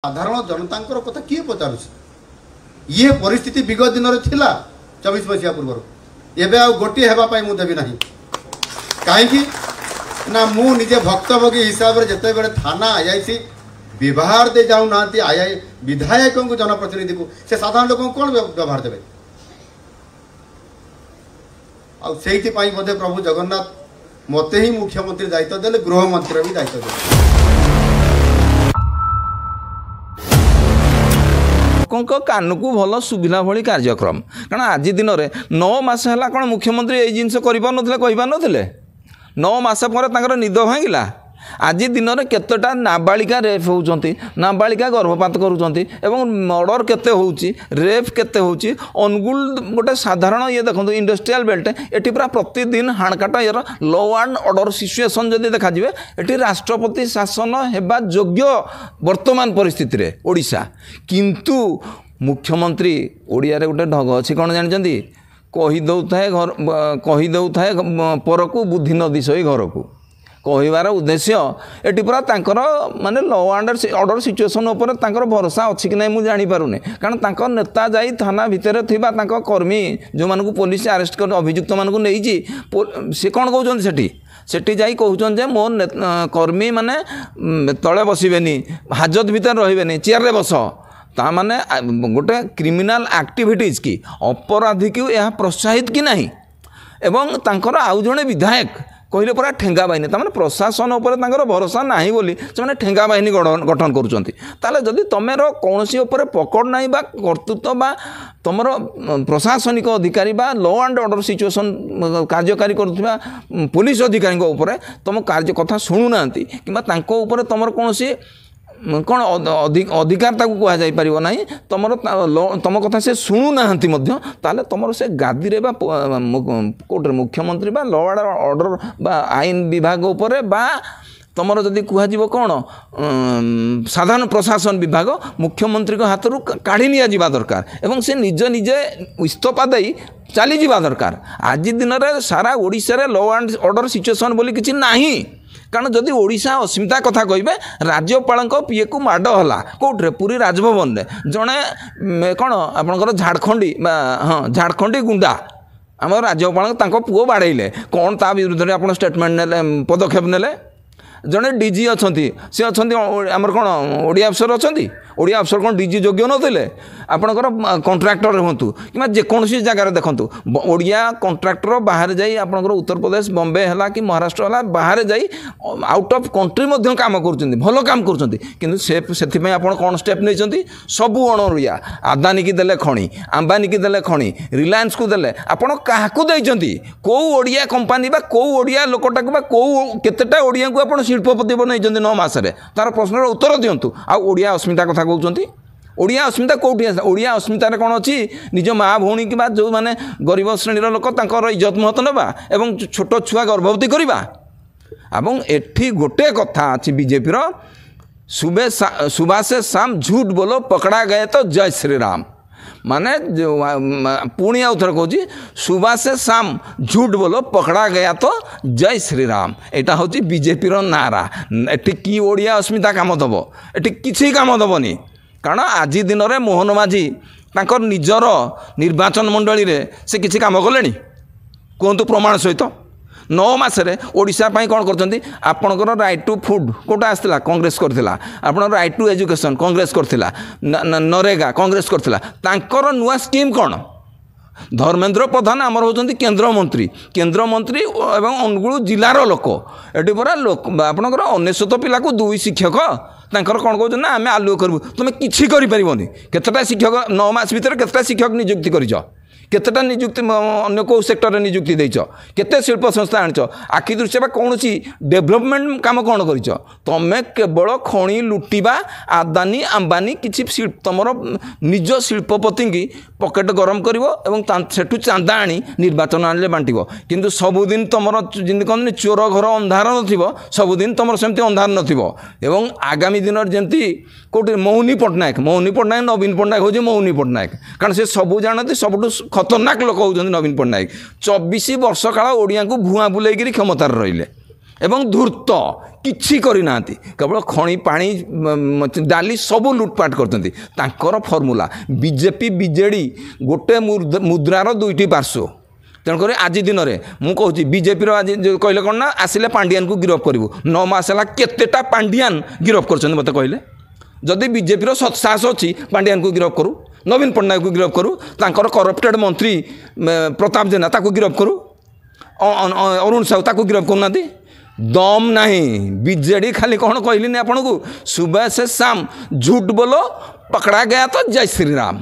साधारण जनता कथा किए पचार ये परिस्थिति विगत दिन में थिला 24 मसीहा पूर्व एवं आ गोटे होगापाई मुझे देवी ना कहीं ना मुझे भक्तभोगी हिसाब से जिते बड़े थाना आई व्यवहार दे जाऊना आई विधायक को जनप्रतिनिधि को से साधारण लोक कौन व्यवहार देवे आई बोधे प्रभु जगन्नाथ मत ही मुख्यमंत्री दायित्व देले गृहमंत्री भी दायित्व देले कान को भल सुविधा भली कार्यक्रम कारण आज दिन में 9 मास है कौन मुख्यमंत्री यही जिनस कहीपारे 9 मास पर निद भांगिला आज दिन में केतटा नाबालिका रेप होती नाबालिका गर्भपात करुँच मर्डर केते होउची रेप केते होउची अनुगुल गोटे साधारण ये देखो इंडस्ट्रियल बेल्ट एटी पूरा प्रतिदिन हाणकाट ये लॉ एंड ऑर्डर सिचुएशन जदि देखा जाए एटी राष्ट्रपति शासन हेबा योग्य वर्तमान परिस्थिति रे ओडिशा किंतु मुख्यमंत्री ओडिया रे गोटे ढग अच्छी कौन जानते कहीदे घर कहीदे पर को बुद्धि न दिशई घर को कहबार उद्देश्य एटी पूरा तांकर माने लॉ एंड ऑर्डर सिचुएशन उपर तांकर भरोसा अच्छी कि नहीं मुझे जानीपारूनी कारण तांकर नेता जाई थाना भितर थिबा तांकर कर्मी जो मानक पुलिस अरेस्ट कर अभियुक्त मानक नहीं सी कौन कहते सेठी सेठी जाई कहउछन जे मो कर्मी माने तले बसबेनी हाजत भीतर रहबेनी चेयर रे बस ता माने गोटे क्रिमिनल एक्टिविटीज की अपराधी को यह प्रोत्साहित कि नहीं एवं तांकर आउ जणे विधायक कहले पूरा ठेंगा बाहिनी तमाने प्रशासन उपर तांकर भरोसा नाही बोली से ठेंगा बाहिनी गठन करुँच ताले जदि तुमेर कौन उपर पकड़ ना बा कर्तृत्व बा तुम प्रशासनिक अधिकारी बा लॉ एंड ऑर्डर सिचुएशन कार्यकारी करुवा पुलिस अधिकारी उपर तुम कार्य कथा शुणुना कि तुम कौन कौन अधिकार कह जापर ना तुम कथा से शुणुना ताले तुम से गादी रे बा कोटे मुख्यमंत्री बा लॉ एंड ऑर्डर बा आईन विभाग उपर बा तुम जदि कह कौन साधारण प्रशासन विभाग मुख्यमंत्री हाथ रू काढ़ी निया दरकार एवं से निज निजे इस्तीफा दे चली जावा दरकार आज दिन में सारा ओडिशा रे लॉ एंड ऑर्डर सिचुएशन बोली किसी नहीं कारण जदि ओडिशा अस्मिता कथा कहे राज्यपाल पीए को माड है कौटे पुरी राजभवन में जड़े कौन आपंकर झाड़खंडी हाँ झाड़खंडी गुंडा आम राज्यपाल पुओ बाड़े कौन ता विरुद्ध में आप स्टेटमेंट ने पदक्षेप ने जड़े डीजी अच्छा सी अच्छा आमर कौन ओडिया अफसर अच्छा ओडिया अफसर कौन डीजी योग्य नथिले आपणकर कंट्राक्टर हूँ कि जेकोसी जगार देखूँ ओडिया कंट्राक्टर बाहर जाई आपणकर उत्तर प्रदेश बॉम्बे है कि महाराष्ट्र है बाहर जाई आउट ऑफ कंट्री काम कर भल काम कर कौन स्टेप नहीं सबू अणरिया आदानी की देले खणी अंबानी की देले खणी रिलायंस को देले आपण क्या कौ ओडिया कंपानी बा कौ ओडिया लोकटा कौ केतेटा ओडिया को आप शिल्पपति बनई 9 मास तार प्रश्न उत्तर दिंतु आड़िया अस्मिता कथा कहते ओडिया अस्मिता कौटी ओडिया अस्मितार कौन अच्छी निज माँ भौणी कि जो मैंने गरीब श्रेणी लोक इज्जत महत्व नेबा एवं छोट छुआ गर्भवती करवा एवं एठी गोटे कथा अच्छी बीजेपी सुबह से शाम झूठ बोलो पकड़ा गए तो जय श्री राम माने पुणी आउ थर कहूँ सुबह से शाम झूठ बोलो पकड़ा गया तो जय श्री राम यहाँ हूँ बीजेपी नारा एटी कि ओडिया अस्मिता काम दब एटी किसी काम दबनी कारण आज दिन में मोहन माझी तांकर निजर निर्वाचन मंडली रे से किसी काम कले कहतु प्रमाण सहित 9 मासरे ओडिशा पाई कौन करछंती आपनकर राइट टू फूड कोटा आसला कांग्रेस करथिला आपनकर राइट टू एजुकेशन कांग्रेस करथिला नरेगा कांग्रेस करथिला तांकर नुआ स्कीम कौन धर्मेंद्र प्रधान आमर होचंती केंद्र मंत्री एवं अनुगुल जिलार लोक एटी पूरा लोक आपनकर 19 पिला को 2 शिक्षक तांकर कौन कहते ना आम आलु करूँ तुम कि केतटा शिक्षक 9 मास भीतर केतटा शिक्षक नियुक्ति कर केतेटा नियुक्ति अन्य को सेक्टर में नियुक्ति देच केते शिल्प संस्था आनिच आखि दृश्य कौन डेभलपमेंट काम कौन कर तुम्हें केवल खणी लुटिबा आदानी अंबानी किसी तुम निज शिल्पपति की पकेट गरम कर चांदा आनी निर्वाचन आने बांट किंतु सबुदिन तुम जमी कहते चोर घर अंधार न सबुदिन तुम सेमती अंधार न आगामी दिन जमी कौटे मौनी पट्टनायक नवीन पट्टनायक हूँ मौनी पट्टनायक कारण से सबू जानते सबुठ खतरनाक लोक होती नवीन पट्टनायक 24 वर्ष काल ओडिया को भुआ बुलेकिरी क्षमतार रहिले ଏବଂ ଧୂର୍ତ୍ତ କିଛି କରିନାହାନ୍ତି କେବଳ ଖଣି ପାଣି ଡାଲି ସବୁ ଲୁଟପାଟ କରୁଛନ୍ତି ତାଙ୍କର ଫର୍ମୁଲା ବିଜେପି ବିଜେଡ଼ି ଗୋଟେ ମୁଦ୍ରାର ଦୁଇଟି ପାର୍ଶ୍ୱ ତେଣୁକରି ଆଜି ଦିନରେ ମୁଁ କହୁଛି ବିଜେପିର ଆଜି କହିଲେ କ'ଣ ନା ଆସିଲେ ପାଣ୍ଡିଆନକୁ ଗିରଫ କରିବୁ 9 ମାସ ହେଲା କେତେଟା ପାଣ୍ଡିଆନ ଗିରଫ କରୁଛନ୍ତି ମୋତେ କହିଲେ ଯଦି ବିଜେପିର ସତ୍ସାହସ ଅଛି ପାଣ୍ଡିଆନକୁ ଗିରଫ କରୁ ନବୀନ ପଟ୍ଟନାୟକକୁ ଗିରଫ କରୁ ତାଙ୍କର କରପ୍ଟେଡ୍ ମନ୍ତ୍ରୀ ପ୍ରତାପ ଜେନା ତାକୁ ଗିରଫ କରୁ ଅରୁଣ ସାହୁ ତାକୁ ଗିରଫ କରୁନାହାନ୍ତି दम नहीं बीजेडी खाली कौन कहली आपन को सुबह से शाम झूठ बोलो पकड़ा गया तो जय श्री राम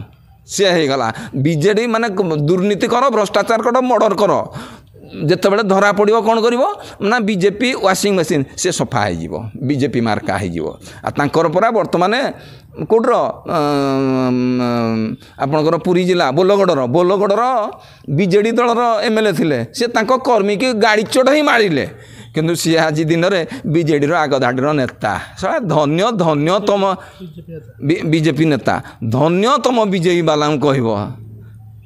से हो गला बीजेडी माने दुर्नीति कर भ्रष्टाचार कर मर्डर कर जिते बड़े धरा पड़ो कौन कर ना बीजेपी वाशिंग मशीन से सफा हो बीजेपी मार्का हो परा बर्तमान कौटर आपणकर पुरी जिला बोलगढ़ बीजेडी दलर एमएलए थिले से कर्मी की गाड़ी चढ़ ही मारिले किंतु सी आज दिन में बीजेडी आगधाड़ी नेता सारा धन्य धन्य तुम बीजेपी नेता धन्य तुम बीजेपी बाला कह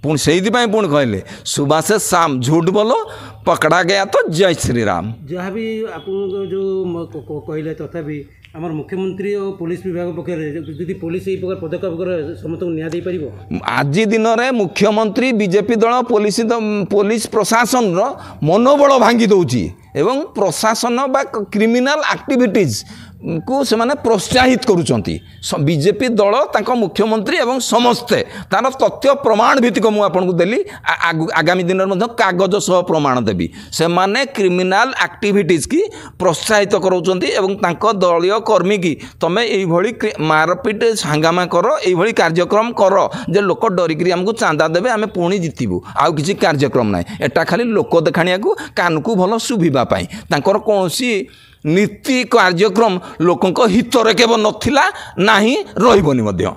पुणी से पुणी कहले सुबह से शाम झूठ बोलो पकड़ा गया तो जय श्री राम जहाँ भी आप जो कहले तथापि आम मुख्यमंत्री और पुलिस विभाग पक्ष पुलिस यही प्रकार पदक्षेप समस्त न्याय पार आज दिन में मुख्यमंत्री बीजेपी दल पुलिस प्रशासन मनोबल भांगी दौची एवं प्रशासन बा क्रिमिनाल एक्टिविटीज को से माने प्रोत्साहित करुचंती बीजेपी दल तांको मुख्यमंत्री एवं समस्ते तार तथ्य प्रमाण भित्तिक मु आपन देली आगामी दिन में कागज सह प्रमाण देवी से माने क्रिमिनाल एक्टिविटीज की प्रोत्साहित करुचंती एवं तांको दलीय कर्मी की तमे एई भली मारपीट हंगामा कर एई भली कार्यक्रम कर जे लोक डरिकरी हमको चांदा देबे आमे पुणी जितिबू आउ किछि कार्यक्रम नै एटा खाली लोक देखाणिया को कानकू भल सुभिबा पाई तांकर कोनसी नीति कार्यक्रम लोकों हितरे केवल नथिला नाही रहिबनी मध्य।